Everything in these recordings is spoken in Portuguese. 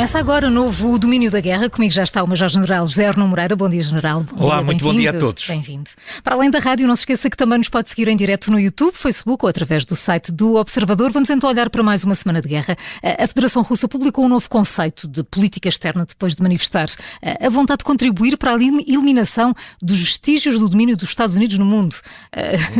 Começa agora o novo Domínio da Guerra. Comigo já está o Major-General José Arno Moreira. Bom dia, General. Olá, muito bom dia a todos. Bem-vindo. Para além da rádio, não se esqueça que também nos pode seguir em direto no YouTube, Facebook ou através do site do Observador. Vamos então olhar para mais uma semana de guerra. A Federação Russa publicou um novo conceito de política externa depois de manifestar a vontade de contribuir para a eliminação dos vestígios do domínio dos Estados Unidos no mundo.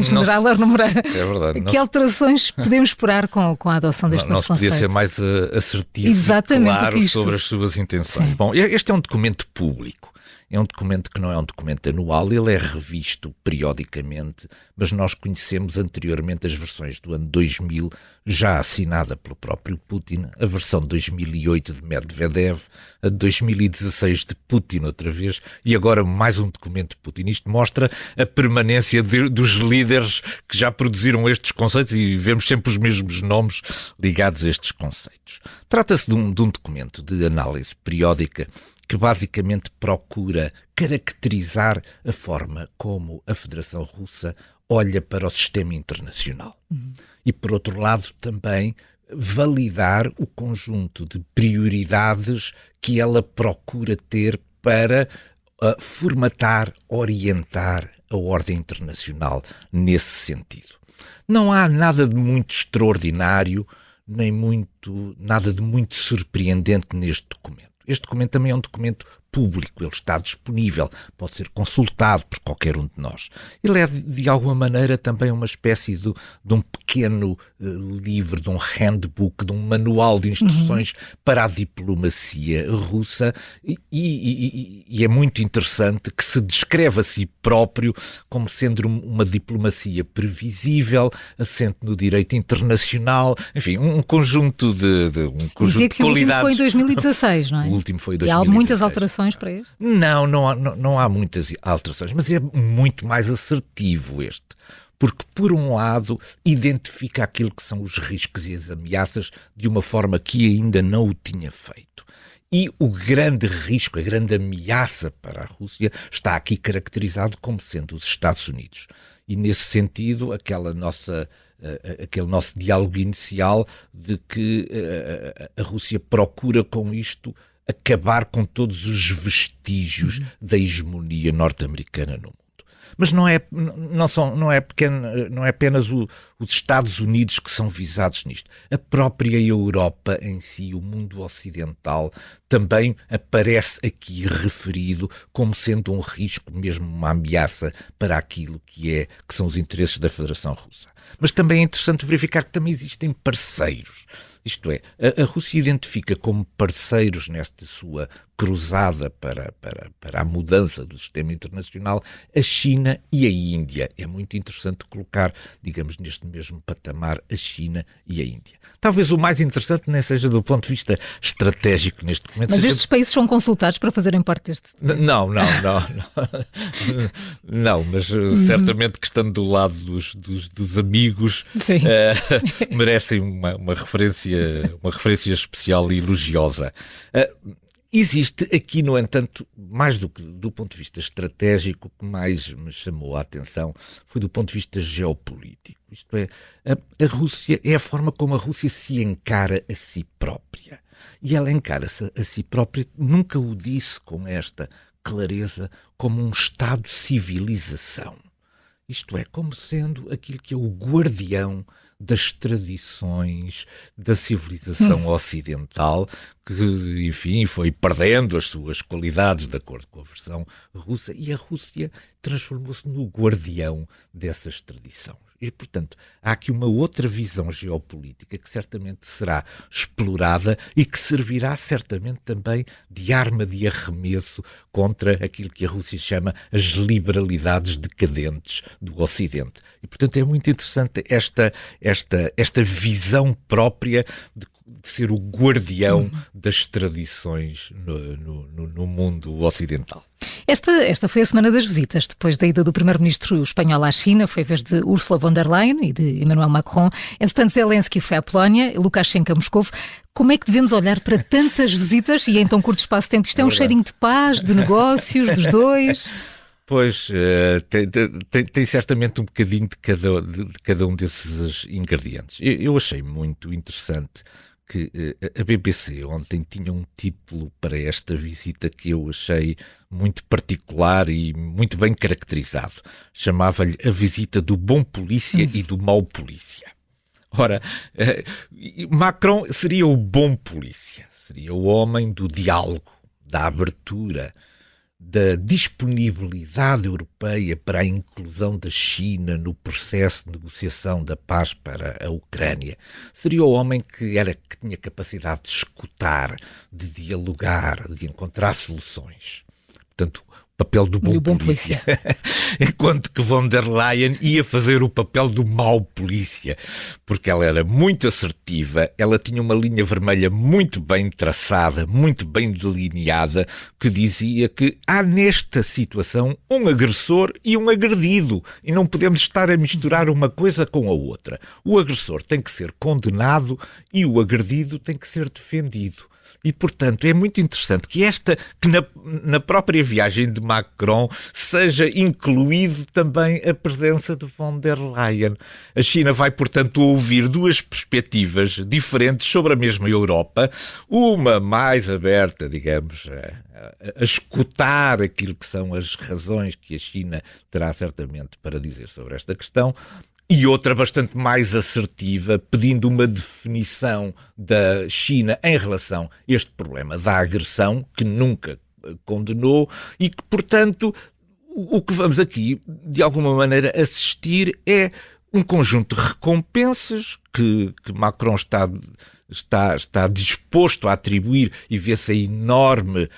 General Arno Moreira, é verdade, que alterações podemos esperar com a adoção deste novo conceito? Não se podia ser mais assertivo e claro sobre as suas intenções. Sim. Bom, este é um documento público. É um documento que não é um documento anual, ele é revisto periodicamente, mas nós conhecemos anteriormente as versões do ano 2000, já assinada pelo próprio Putin, a versão de 2008 de Medvedev, a de 2016 de Putin outra vez, e agora mais um documento de Putin. Isto mostra a permanência dos líderes que já produziram estes conceitos e vemos sempre os mesmos nomes ligados a estes conceitos. Trata-se de um documento de análise periódica que basicamente procura caracterizar a forma como a Federação Russa olha para o sistema internacional. E, por outro lado, também validar o conjunto de prioridades que ela procura ter para formatar, orientar a ordem internacional nesse sentido. Não há nada de muito extraordinário, nem nada de muito surpreendente neste documento. Este documento também é um documento público, ele está disponível, pode ser consultado por qualquer um de nós. Ele é, de alguma maneira, também uma espécie de um pequeno livro, de um handbook, de um manual de instruções para a diplomacia russa e é muito interessante que se descreve a si próprio como sendo uma diplomacia previsível, assente no direito internacional, enfim, um conjunto de qualidades. O último foi em 2016, não é? O último foi em 2016. E há muitas alterações para este? Não há muitas alterações, mas é muito mais assertivo este. Porque, por um lado, identifica aquilo que são os riscos e as ameaças de uma forma que ainda não o tinha feito. E o grande risco, a grande ameaça para a Rússia está aqui caracterizado como sendo os Estados Unidos. E, nesse sentido, aquele nosso diálogo inicial de que a Rússia procura com isto acabar com todos os vestígios da hegemonia norte-americana no mundo. Mas não é apenas os Estados Unidos que são visados nisto. A própria Europa em si, o mundo ocidental, também aparece aqui referido como sendo um risco, mesmo uma ameaça para aquilo que são os interesses da Federação Russa. Mas também é interessante verificar que também existem parceiros. Isto é, a Rússia identifica como parceiros nesta sua cruzada para a mudança do sistema internacional a China e a Índia. É muito interessante colocar, digamos, neste mesmo patamar a China e a Índia. Talvez o mais interessante nem seja do ponto de vista estratégico neste momento. Mas estes países são consultados para fazerem parte deste... Não, mas certamente que estando do lado dos amigos merecem uma referência especial e elogiosa. Existe aqui, no entanto, mais do que do ponto de vista estratégico, o que mais me chamou a atenção foi do ponto de vista geopolítico. Isto é, a Rússia é a forma como a Rússia se encara a si própria. E ela encara-se a si própria, nunca o disse com esta clareza, como um Estado de civilização. Isto é, como sendo aquilo que é o guardião das tradições da civilização ocidental, que, enfim, foi perdendo as suas qualidades de acordo com a versão russa, e a Rússia transformou-se no guardião dessas tradições. E, portanto, há aqui uma outra visão geopolítica que certamente será explorada e que servirá certamente também de arma de arremesso contra aquilo que a Rússia chama as liberalidades decadentes do Ocidente. E, portanto, é muito interessante esta visão própria de ser o guardião das tradições no mundo ocidental. Esta foi a semana das visitas. Depois da ida do primeiro-ministro espanhol à China, foi a vez de Ursula von der Leyen e de Emmanuel Macron. Entretanto, Zelensky foi à Polónia, Lukashenko a Moscovo. Como é que devemos olhar para tantas visitas e em tão curto espaço de tempo? Isto é um cheirinho de paz, de negócios, dos dois? Pois, tem certamente um bocadinho de cada um desses ingredientes. Eu achei muito interessante que a BBC ontem tinha um título para esta visita que eu achei muito particular e muito bem caracterizado. Chamava-lhe a visita do bom polícia e do mau polícia. Ora, Macron seria o bom polícia, seria o homem do diálogo, da abertura, da disponibilidade europeia para a inclusão da China no processo de negociação da paz para a Ucrânia. Seria o homem que tinha capacidade de escutar, de dialogar, de encontrar soluções. Portanto, o papel do bom polícia. Enquanto que von der Leyen ia fazer o papel do mau polícia, porque ela era muito assertiva, ela tinha uma linha vermelha muito bem traçada, muito bem delineada, que dizia que há nesta situação um agressor e um agredido, e não podemos estar a misturar uma coisa com a outra. O agressor tem que ser condenado e o agredido tem que ser defendido. E, portanto, é muito interessante que na própria viagem de Macron seja incluído também a presença de von der Leyen. A China vai, portanto, ouvir duas perspectivas diferentes sobre a mesma Europa, uma mais aberta, digamos, a escutar aquilo que são as razões que a China terá certamente para dizer sobre esta questão, e outra bastante mais assertiva, pedindo uma definição da China em relação a este problema da agressão, que nunca condenou e que, portanto, o que vamos aqui, de alguma maneira, assistir é um conjunto de recompensas que Macron está disposto a atribuir, e vê-se a enorme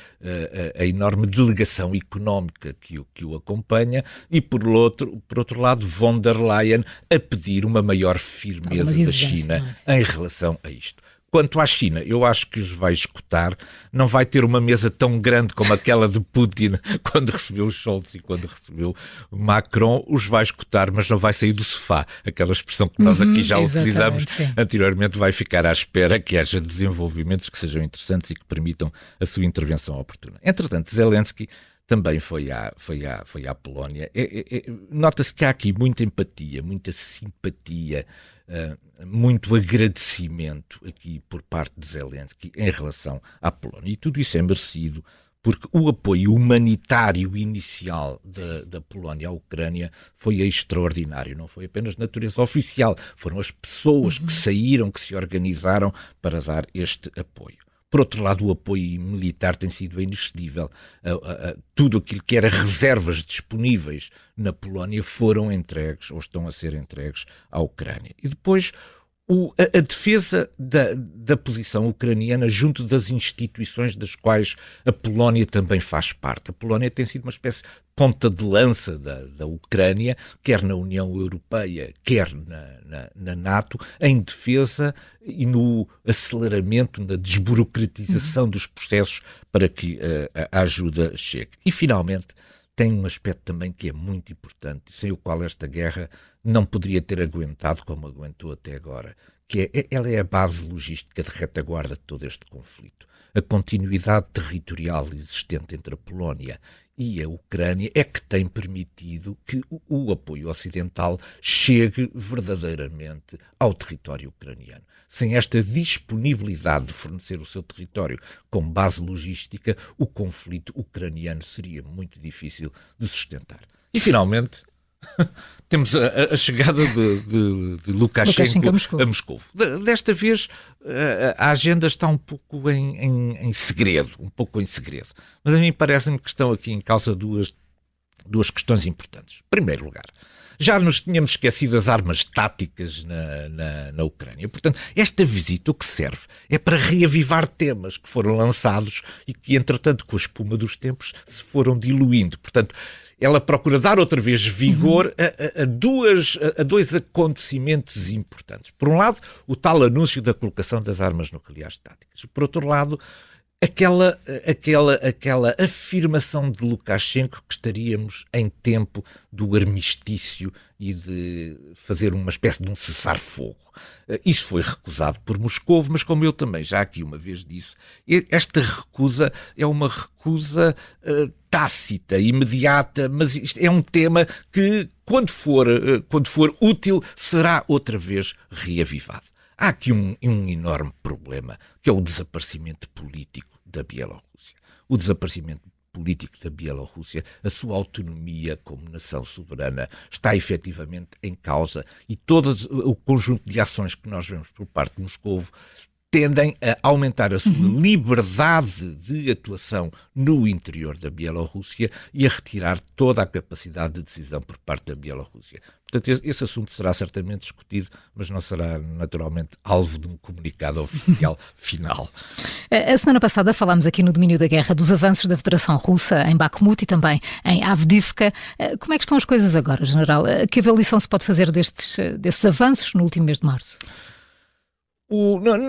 delegação económica que o acompanha, e por outro lado von der Leyen a pedir uma maior firmeza da China em relação a isto. Quanto à China, eu acho que os vai escutar, não vai ter uma mesa tão grande como aquela de Putin quando recebeu Scholz e quando recebeu Macron, os vai escutar, mas não vai sair do sofá. Aquela expressão que nós aqui já utilizamos anteriormente, vai ficar à espera que haja desenvolvimentos que sejam interessantes e que permitam a sua intervenção oportuna. Entretanto, Zelensky também foi à Polónia. Nota-se que há aqui muita empatia, muita simpatia, muito agradecimento aqui por parte de Zelensky em relação à Polónia. E tudo isso é merecido porque o apoio humanitário inicial da Polónia à Ucrânia foi extraordinário. Não foi apenas de natureza oficial, foram as pessoas que saíram, que se organizaram para dar este apoio. Por outro lado, o apoio militar tem sido inexcedível. Tudo aquilo que era reservas disponíveis na Polónia foram entregues ou estão a ser entregues à Ucrânia. E depois a defesa da posição ucraniana junto das instituições das quais a Polónia também faz parte. A Polónia tem sido uma espécie de ponta de lança da Ucrânia, quer na União Europeia, quer na NATO, em defesa e no aceleramento, na desburocratização dos processos para que a ajuda chegue. E, finalmente, tem um aspecto também que é muito importante, sem o qual esta guerra não poderia ter aguentado como aguentou até agora, que ela é a base logística de retaguarda de todo este conflito. A continuidade territorial existente entre a Polónia e a Ucrânia é que tem permitido que o apoio ocidental chegue verdadeiramente ao território ucraniano. Sem esta disponibilidade de fornecer o seu território como base logística, o conflito ucraniano seria muito difícil de sustentar. E, finalmente, temos a chegada de Lukashenko a Moscou. Desta vez a agenda está um pouco em segredo, Mas a mim parece-me que estão aqui em causa duas questões importantes. Em primeiro lugar, já nos tínhamos esquecido das armas táticas na Ucrânia. Portanto, esta visita o que serve é para reavivar temas que foram lançados e que, entretanto, com a espuma dos tempos, se foram diluindo. Portanto, ela procura dar outra vez vigor a dois acontecimentos importantes. Por um lado, o tal anúncio da colocação das armas nucleares táticas. Por outro lado, aquela afirmação de Lukashenko que estaríamos em tempo do armistício e de fazer uma espécie de um cessar-fogo. Isso foi recusado por Moscou, mas como eu também já aqui uma vez disse, esta recusa é uma recusa tácita, imediata, mas isto é um tema que, quando for útil, será outra vez reavivado. Há aqui um enorme problema, que é o desaparecimento político da Bielorrússia. O desaparecimento político da Bielorrússia, a sua autonomia como nação soberana está efetivamente em causa, e todo o conjunto de ações que nós vemos por parte de Moscovo tendem a aumentar a sua liberdade de atuação no interior da Bielorrússia e a retirar toda a capacidade de decisão por parte da Bielorrússia. Portanto, esse assunto será certamente discutido, mas não será naturalmente alvo de um comunicado oficial final. A semana passada falámos aqui no Domínio da Guerra dos avanços da Federação Russa em Bakhmut e também em Avdiivka. Como é que estão as coisas agora, General? Que avaliação se pode fazer desses avanços no último mês de março?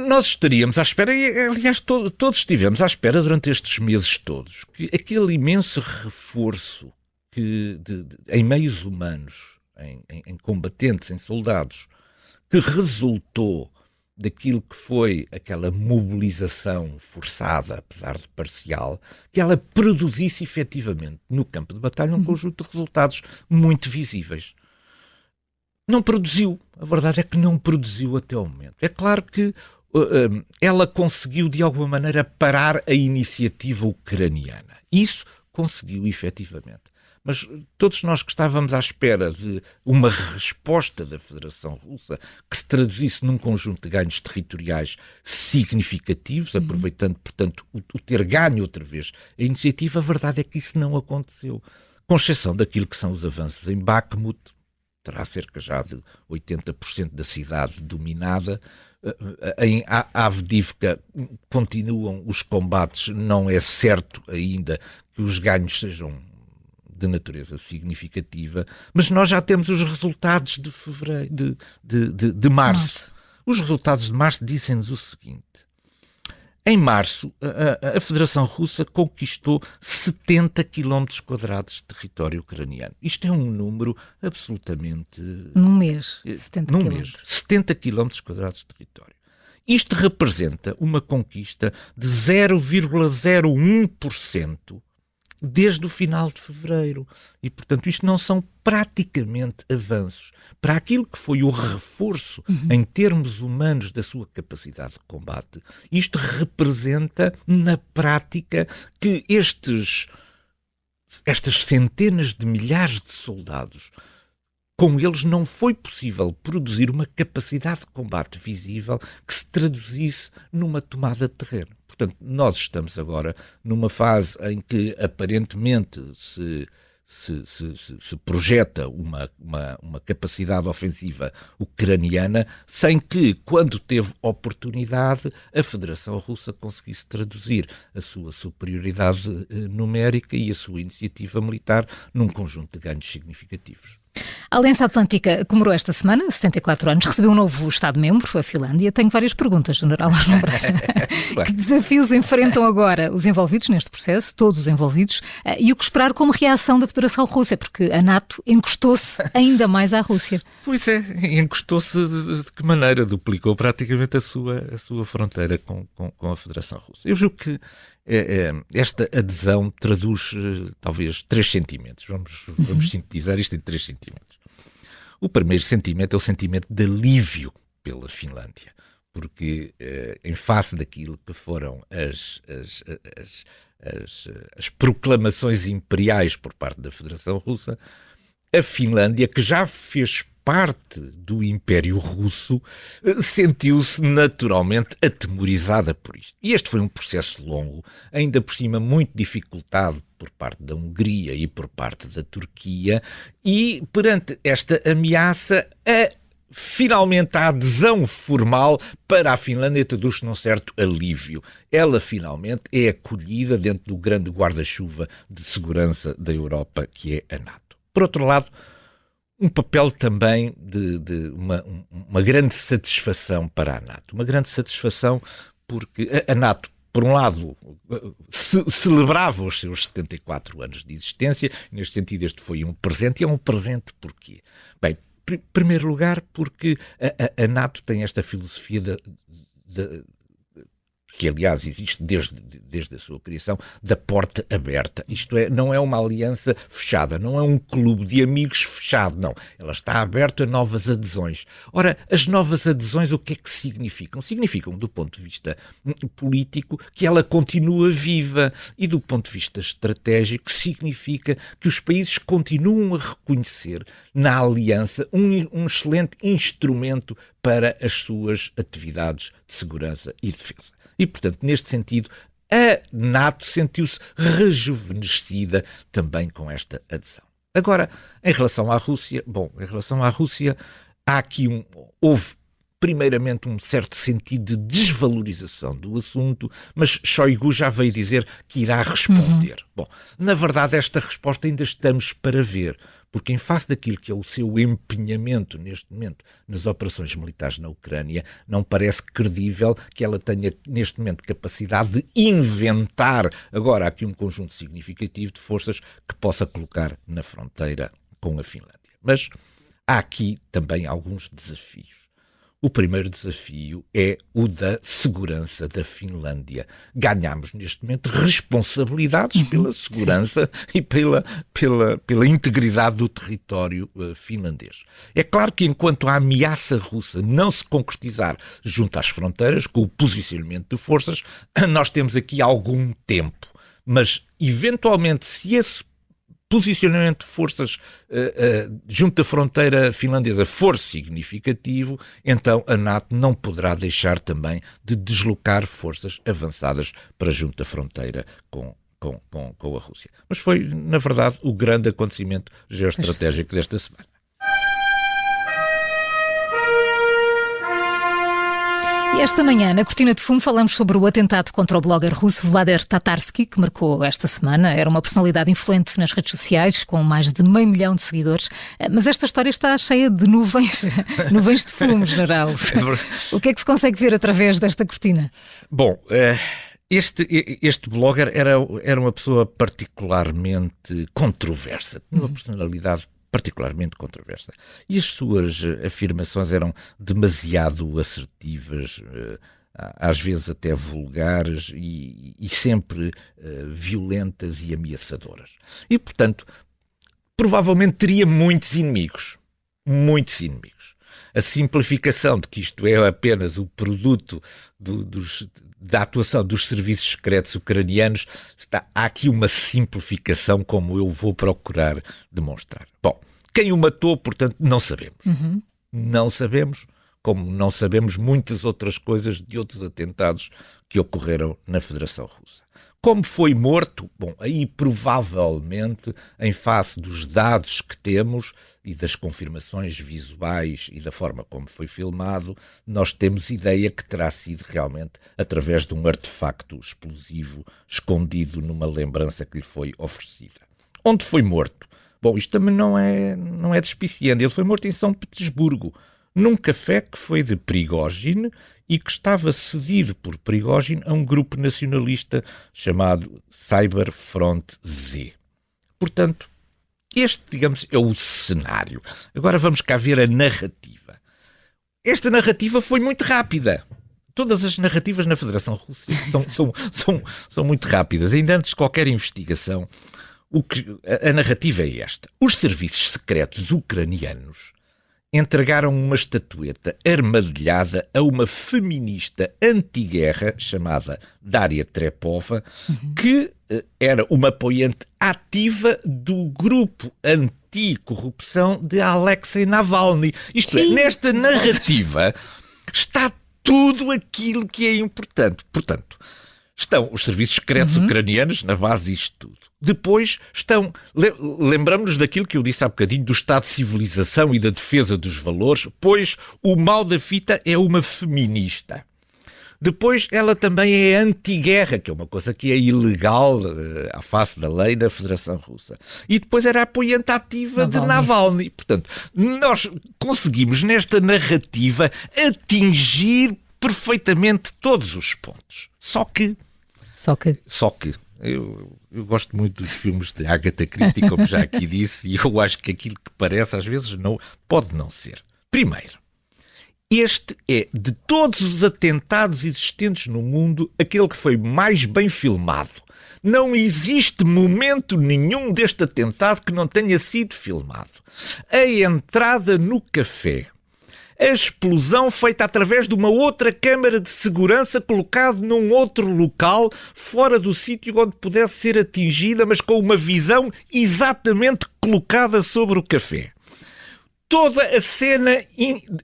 Nós estaríamos à espera, e aliás todos estivemos à espera durante estes meses todos, que aquele imenso reforço em meios humanos, em combatentes, em soldados, que resultou daquilo que foi aquela mobilização forçada, apesar de parcial, que ela produzisse efetivamente no campo de batalha um conjunto de resultados muito visíveis. Não produziu. A verdade é que não produziu até ao momento. É claro que ela conseguiu, de alguma maneira, parar a iniciativa ucraniana. Isso conseguiu, efetivamente. Mas todos nós que estávamos à espera de uma resposta da Federação Russa que se traduzisse num conjunto de ganhos territoriais significativos, aproveitando, portanto, o ter ganho outra vez a iniciativa, a verdade é que isso não aconteceu. Com exceção daquilo que são os avanços em Bakhmut, terá cerca já de 80% da cidade dominada. Em Avdiivka continuam os combates, não é certo ainda que os ganhos sejam de natureza significativa, mas nós já temos os resultados de fevereiro, de março. Os resultados de março dizem-nos o seguinte: em março, a Federação Russa conquistou 70 km² de território ucraniano. Isto é um número absolutamente... Num mês, 70 num km. mês, 70 km² de território. Isto representa uma conquista de 0,01% desde o final de fevereiro. E, portanto, isto não são praticamente avanços. Para aquilo que foi o reforço em termos humanos da sua capacidade de combate, isto representa, na prática, que estas centenas de milhares de soldados, com eles não foi possível produzir uma capacidade de combate visível que se traduzisse numa tomada de terreno. Portanto, nós estamos agora numa fase em que aparentemente se projeta uma capacidade ofensiva ucraniana, sem que, quando teve oportunidade, a Federação Russa conseguisse traduzir a sua superioridade numérica e a sua iniciativa militar num conjunto de ganhos significativos. A Aliança Atlântica comemorou esta semana 74 anos, recebeu um novo Estado-membro, a Finlândia. Tenho várias perguntas, General Osmobrar. Que desafios enfrentam agora os envolvidos neste processo, todos os envolvidos, e o que esperar como reação da Federação Russa, porque a NATO encostou-se ainda mais à Rússia. Pois é, encostou-se de que maneira? Duplicou praticamente a sua fronteira com a Federação Russa. Eu julgo que esta adesão traduz talvez 3 sentimentos. Vamos sintetizar isto em 3 sentimentos. O primeiro sentimento é o sentimento de alívio pela Finlândia, porque em face daquilo que foram as proclamações imperiais por parte da Federação Russa, a Finlândia, que já fez parte do Império Russo, sentiu-se naturalmente atemorizada por isto. E este foi um processo longo, ainda por cima muito dificultado por parte da Hungria e por parte da Turquia, e perante esta ameaça, finalmente a adesão formal para a Finlândia traduz-se num certo alívio. Ela finalmente é acolhida dentro do grande guarda-chuva de segurança da Europa, que é a NATO. Por outro lado, um papel também de uma grande satisfação para a NATO. Uma grande satisfação porque a NATO, por um lado, celebrava os seus 74 anos de existência. Neste sentido, este foi um presente. E é um presente porquê? Bem, em primeiro lugar, porque a NATO tem esta filosofia que aliás existe desde a sua criação, da porta aberta. Isto é, não é uma aliança fechada, não é um clube de amigos fechado, não. Ela está aberta a novas adesões. Ora, as novas adesões o que é que significam? Significam, do ponto de vista político, que ela continua viva e, do ponto de vista estratégico, significa que os países continuam a reconhecer na aliança um excelente instrumento para as suas atividades de segurança e defesa. E, portanto, neste sentido, a NATO sentiu-se rejuvenescida também com esta adesão. Agora, em relação à Rússia, há aqui houve primeiramente um certo sentido de desvalorização do assunto, mas Shoigu já veio dizer que irá responder. Bom, na verdade, esta resposta ainda estamos para ver, porque em face daquilo que é o seu empenhamento neste momento nas operações militares na Ucrânia, não parece credível que ela tenha neste momento capacidade de inventar agora aqui um conjunto significativo de forças que possa colocar na fronteira com a Finlândia. Mas há aqui também alguns desafios. O primeiro desafio é o da segurança da Finlândia. Ganhamos neste momento responsabilidades pela segurança e pela integridade do território finlandês. É claro que enquanto a ameaça russa não se concretizar junto às fronteiras, com o posicionamento de forças, nós temos aqui algum tempo. Mas, eventualmente, se esse posicionamento de forças junto da fronteira finlandesa for significativo, então a NATO não poderá deixar também de deslocar forças avançadas para junto da fronteira com a Rússia. Mas foi, na verdade, o grande acontecimento geoestratégico desta semana. E esta manhã, na Cortina de Fumo, falamos sobre o atentado contra o blogger russo Vladimir Tatarsky, que marcou esta semana. Era uma personalidade influente nas redes sociais, com mais de 500 mil de seguidores. Mas esta história está cheia de nuvens de fumo, general. O que é que se consegue ver através desta cortina? Bom, este blogger era uma pessoa particularmente controversa, uma personalidade particularmente controversa. E as suas afirmações eram demasiado assertivas, às vezes até vulgares e sempre violentas e ameaçadoras. E, portanto, provavelmente teria muitos inimigos. Muitos inimigos. A simplificação de que isto é apenas o produto da atuação dos serviços secretos ucranianos, há aqui uma simplificação como eu vou procurar demonstrar. Bom, quem o matou, portanto, não sabemos. Não sabemos, como não sabemos muitas outras coisas de outros atentados que ocorreram na Federação Russa. Como foi morto? Bom, aí provavelmente, em face dos dados que temos e das confirmações visuais e da forma como foi filmado, nós temos ideia que terá sido realmente através de um artefacto explosivo escondido numa lembrança que lhe foi oferecida. Onde foi morto? Bom, isto também não é despiciando. Ele foi morto em São Petersburgo, num café que foi de Prigozhin e que estava cedido por Prigozhin a um grupo nacionalista chamado Cyberfront Z. Portanto, este, digamos, é o cenário. Agora vamos cá ver a narrativa. Esta narrativa foi muito rápida. Todas as narrativas na Federação Russa são muito rápidas. Ainda antes de qualquer investigação, a narrativa é esta. Os serviços secretos ucranianos entregaram uma estatueta armadilhada a uma feminista anti-guerra chamada Daria Trepova, que era uma apoiante ativa do grupo anti-corrupção de Alexei Navalny. Isto é, nesta narrativa está tudo aquilo que é importante. Portanto, estão os serviços secretos ucranianos na base disto tudo. Depois estão, lembramos-nos daquilo que eu disse há bocadinho, do Estado de civilização e da defesa dos valores, pois o mal da fita é uma feminista. Depois ela também é anti-guerra, que é uma coisa que é ilegal à face da lei da Federação Russa. E depois era apoiante ativa de Navalny. Portanto, nós conseguimos nesta narrativa atingir perfeitamente todos os pontos. Só que eu gosto muito dos filmes de Agatha Christie, como já aqui disse, e eu acho que aquilo que parece às vezes pode não ser. Primeiro, Este é, de todos os atentados existentes no mundo, aquele que foi mais bem filmado. Não existe momento nenhum deste atentado que não tenha sido filmado. A entrada no café, a explosão feita através de uma outra câmara de segurança colocada num outro local, fora do sítio onde pudesse ser atingida, mas com uma visão exatamente colocada sobre o café. Toda a cena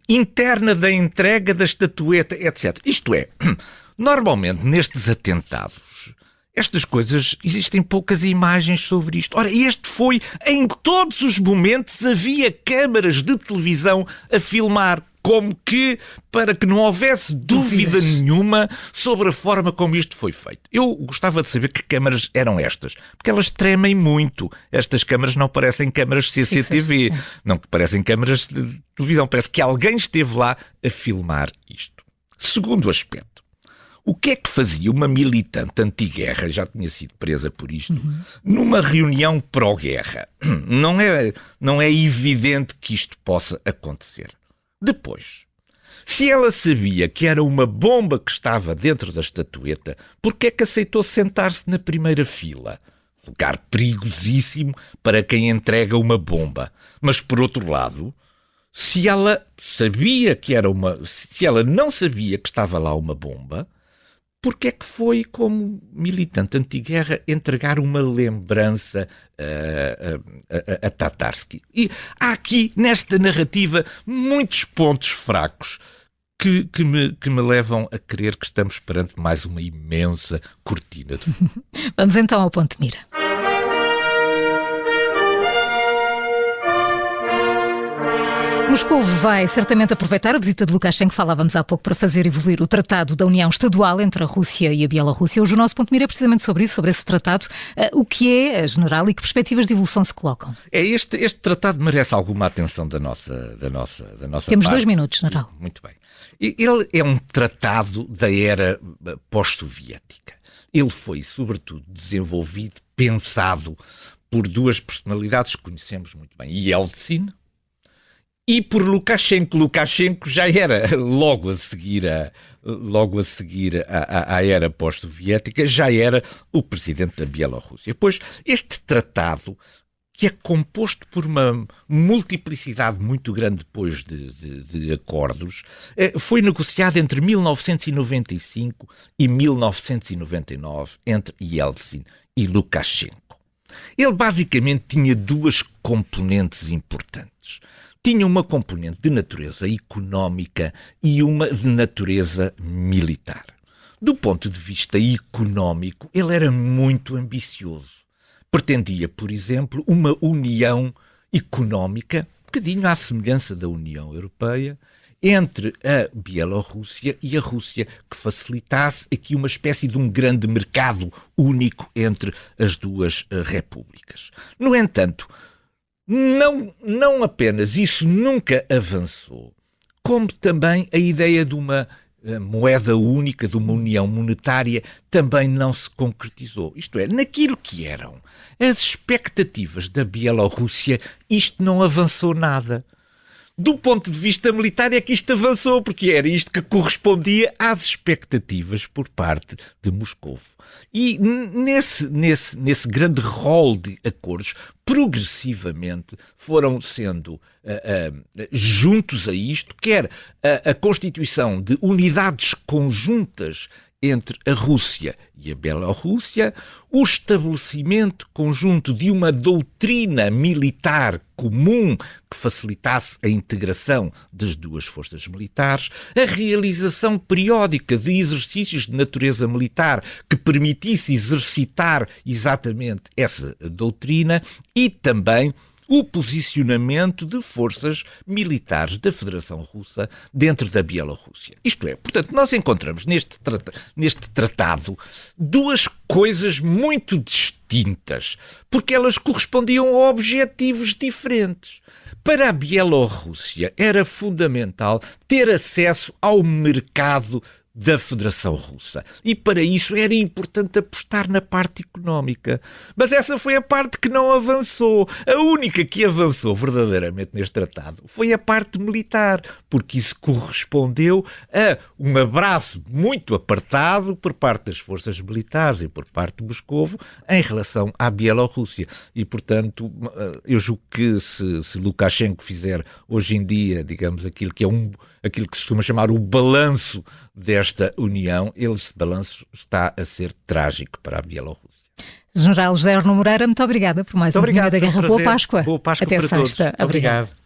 interna da entrega da estatueta, etc. Isto é, normalmente nestes atentados, estas coisas, existem poucas imagens sobre isto. Ora, este foi, em todos os momentos, havia câmaras de televisão a filmar, como que, para que não houvesse dúvida nenhuma sobre a forma como isto foi feito. Eu gostava de saber que câmaras eram estas, porque elas tremem muito. Estas câmaras não parecem câmaras CCTV, não parecem câmaras de televisão. Parece que alguém esteve lá a filmar isto. Segundo aspecto, o que é que fazia uma militante anti-guerra, já tinha sido presa por isto, numa reunião pró-guerra? Não é evidente que isto possa acontecer. Depois, se ela sabia que era uma bomba que estava dentro da estatueta, por que é que aceitou sentar-se na primeira fila? Lugar perigosíssimo para quem entrega uma bomba. Mas, por outro lado, se ela não sabia que estava lá uma bomba, por que é que foi, como militante anti-guerra, entregar uma lembrança a Tatarsky? E há aqui, nesta narrativa, muitos pontos fracos que me levam a crer que estamos perante mais uma imensa cortina de fumo. Vamos então ao ponto de mira. Moscovo vai certamente aproveitar a visita de Lukashenko, que falávamos há pouco, para fazer evoluir o Tratado da União Estadual entre a Rússia e a Bielorrússia. Hoje o nosso ponto de mira é precisamente sobre isso, sobre esse tratado. O que é, general, e que perspectivas de evolução se colocam? Este tratado merece alguma atenção da nossa Temos parte. 2 minutos, general. Muito bem. Ele é um tratado da era pós-soviética. Ele foi, sobretudo, desenvolvido, pensado por duas personalidades que conhecemos muito bem. Yeltsin e por Lukashenko. Lukashenko já era, logo a seguir à era pós-soviética, já era o presidente da Bielorrússia. Pois este tratado, que é composto por uma multiplicidade muito grande depois de acordos, foi negociado entre 1995 e 1999 entre Yeltsin e Lukashenko. Ele basicamente tinha duas componentes importantes. Tinha uma componente de natureza económica e uma de natureza militar. Do ponto de vista económico, ele era muito ambicioso. Pretendia, por exemplo, uma união económica, um bocadinho à semelhança da União Europeia, entre a Bielorrússia e a Rússia, que facilitasse aqui uma espécie de um grande mercado único entre as duas repúblicas. No entanto, não apenas isso nunca avançou, como também a ideia de uma moeda única, de uma união monetária, também não se concretizou. Isto é, naquilo que eram as expectativas da Bielorrússia, isto não avançou nada. Do ponto de vista militar é que isto avançou, porque era isto que correspondia às expectativas por parte de Moscovo. E nesse grande rol de acordos, progressivamente foram sendo juntos a isto, quer a constituição de unidades conjuntas entre a Rússia e a Bielorrússia, o estabelecimento conjunto de uma doutrina militar comum que facilitasse a integração das duas forças militares, a realização periódica de exercícios de natureza militar que permitisse exercitar exatamente essa doutrina e também o posicionamento de forças militares da Federação Russa dentro da Bielorrússia. Isto é, portanto, nós encontramos neste tratado duas coisas muito distintas, porque elas correspondiam a objetivos diferentes. Para a Bielorrússia era fundamental ter acesso ao mercado da Federação Russa. E para isso era importante apostar na parte económica. Mas essa foi a parte que não avançou. A única que avançou verdadeiramente neste tratado foi a parte militar, porque isso correspondeu a um abraço muito apertado por parte das forças militares e por parte de Moscovo em relação à Bielorrússia. E, portanto, eu julgo que se Lukashenko fizer hoje em dia, digamos, aquilo que se costuma chamar o balanço desta união, esse balanço está a ser trágico para a Bielorrússia. General José Arno Moreira, muito obrigada por mais um Domínio da Guerra. Boa Páscoa. Boa Páscoa até para sexta. Todos. Obrigado.